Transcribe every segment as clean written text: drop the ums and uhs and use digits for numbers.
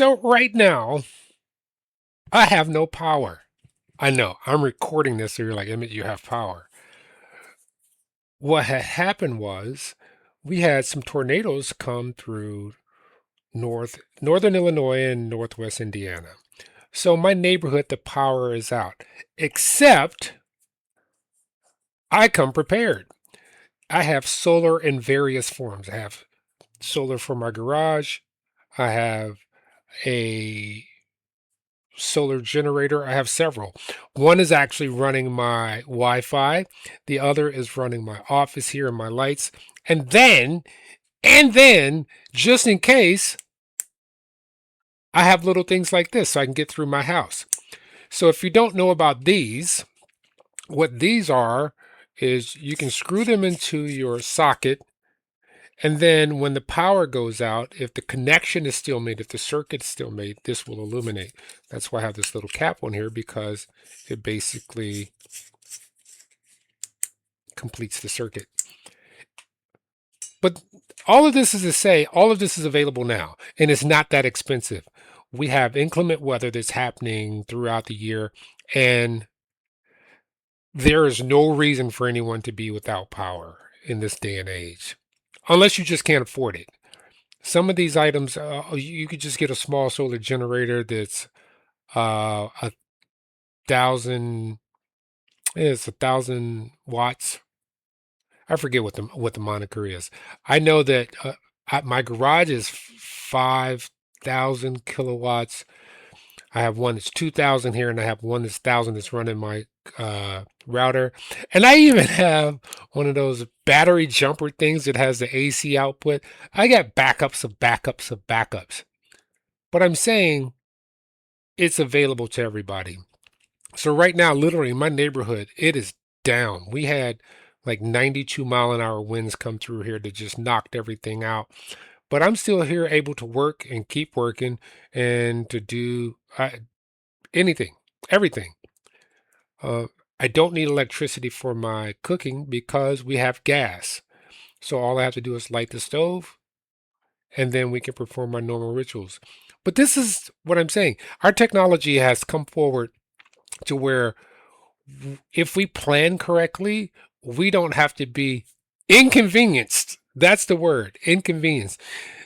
So right now, I have no power. I know I'm recording this, so you're like, Emmett, you have power. What had happened was we had some tornadoes come through northern Illinois and northwest Indiana. So my neighborhood, the power is out. Except I come prepared. I have solar in various forms. I have solar for my garage. I have a solar generator. I have several. One is actually running my Wi-Fi. The other is running my office here and my lights. And then, just in case, I have little things like this so I can get through my house. So if you don't know about these, what these are is you can screw them into your socket. And then when the power goes out, if the connection is still made, if the circuit is still made, this will illuminate. That's why I have this little cap on here, because it basically completes the circuit. But all of this is to say, all of this is available now, and it's not that expensive. We have inclement weather that's happening throughout the year, and there is no reason for anyone to be without power in this day and age, unless you just can't afford it. Some of these items, you could just get a small solar generator that's 1,000. It's 1,000 watts. I forget what the moniker is. I know that my garage is 5,000 kilowatts. I have one that's 2,000 here, and I have one that's 1,000 that's running my router. And I even have one of those battery jumper things that has the AC output. I got backups of backups of backups. But I'm saying it's available to everybody. So right now, literally in my neighborhood, it is down. We had like 92-mile-an-hour winds come through here that just knocked everything out. But I'm still here able to work and keep working and to do anything, everything. Uh, I don't need electricity for my cooking because we have gas. So all I have to do is light the stove, and then we can perform our normal rituals. But this is what I'm saying. Our technology has come forward to where if we plan correctly, we don't have to be inconvenienced. That's the word, inconvenience.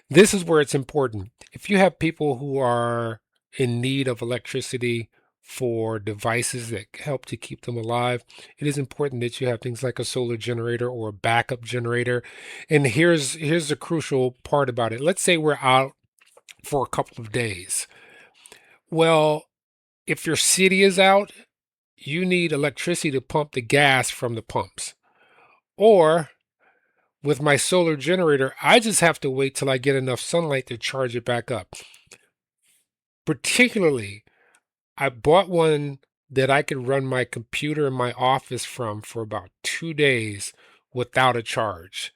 This is where it's important. If you have people who are in need of electricity for devices that help to keep them alive, it is important that you have things like a solar generator or a backup generator. And here's the crucial part about it. Let's say we're out for a couple of days. Well, if your city is out, you need electricity to pump the gas from the pumps. Or with my solar generator, I just have to wait till I get enough sunlight to charge it back up. Particularly, I bought one that I could run my computer in my office from for about 2 days without a charge.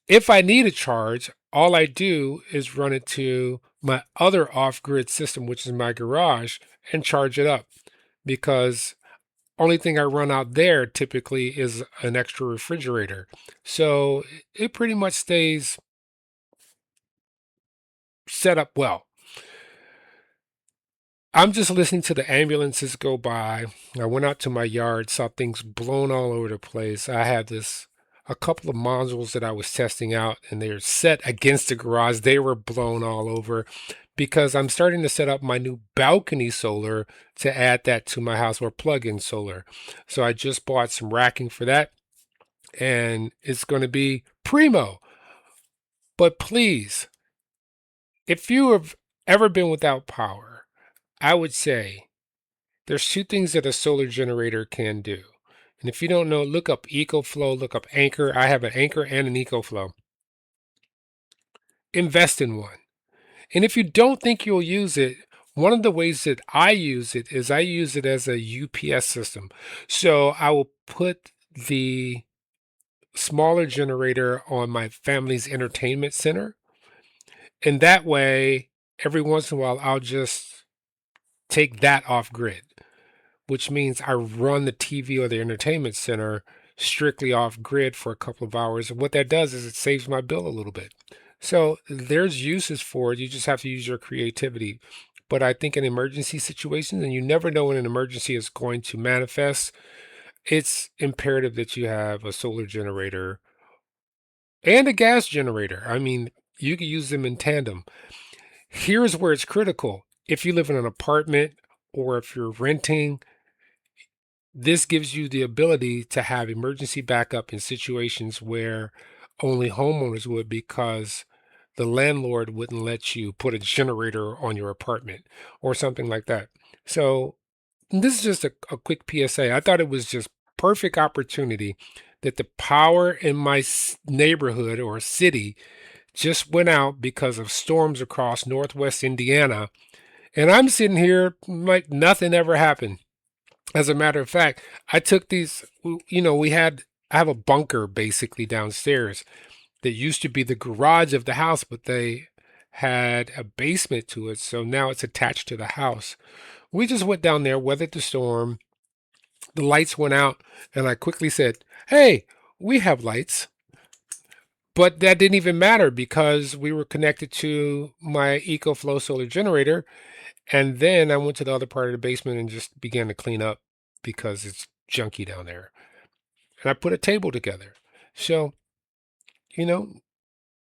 If I need a charge, all I do is run it to my other off-grid system, which is my garage, and charge it up, because only thing I run out there typically is an extra refrigerator. So it pretty much stays set up well. I'm just listening to the ambulances go by. I went out to my yard, saw things blown all over the place. I had a couple of modules that I was testing out, and they're set against the garage. They were blown all over because I'm starting to set up my new balcony solar to add that to my house, or plug-in solar. So I just bought some racking for that, and it's going to be primo. But please, if you have ever been without power, I would say there's two things that a solar generator can do. And if you don't know, look up EcoFlow, look up Anker. I have an Anker and an EcoFlow. Invest in one. And if you don't think you'll use it, one of the ways that I use it is I use it as a UPS system. So I will put the smaller generator on my family's entertainment center. And that way, every once in a while, I'll just take that off grid, which means I run the TV or the entertainment center strictly off grid for a couple of hours. And what that does is it saves my bill a little bit. So there's uses for it. You just have to use your creativity. But I think in emergency situations, and you never know when an emergency is going to manifest, it's imperative that you have a solar generator and a gas generator. I mean, you can use them in tandem. Here's where it's critical. If you live in an apartment or if you're renting, this gives you the ability to have emergency backup in situations where only homeowners would, because the landlord wouldn't let you put a generator on your apartment or something like that. So this is just a quick PSA. I thought it was just perfect opportunity that the power in my neighborhood or city just went out because of storms across northwest Indiana. And I'm sitting here like nothing ever happened. As a matter of fact, I took these, I have a bunker basically downstairs that used to be the garage of the house, but they had a basement to it. So now it's attached to the house. We just went down there, weathered the storm. The lights went out, and I quickly said, "Hey, we have lights." But that didn't even matter because we were connected to my EcoFlow solar generator. And then I went to the other part of the basement and just began to clean up because it's junky down there. And I put a table together. So, you know,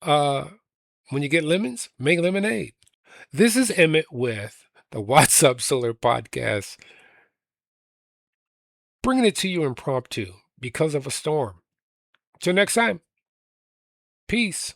uh, when you get lemons, make lemonade. This is Emmett with the What's Up Solar Podcast, bringing it to you impromptu because of a storm. Till next time, peace.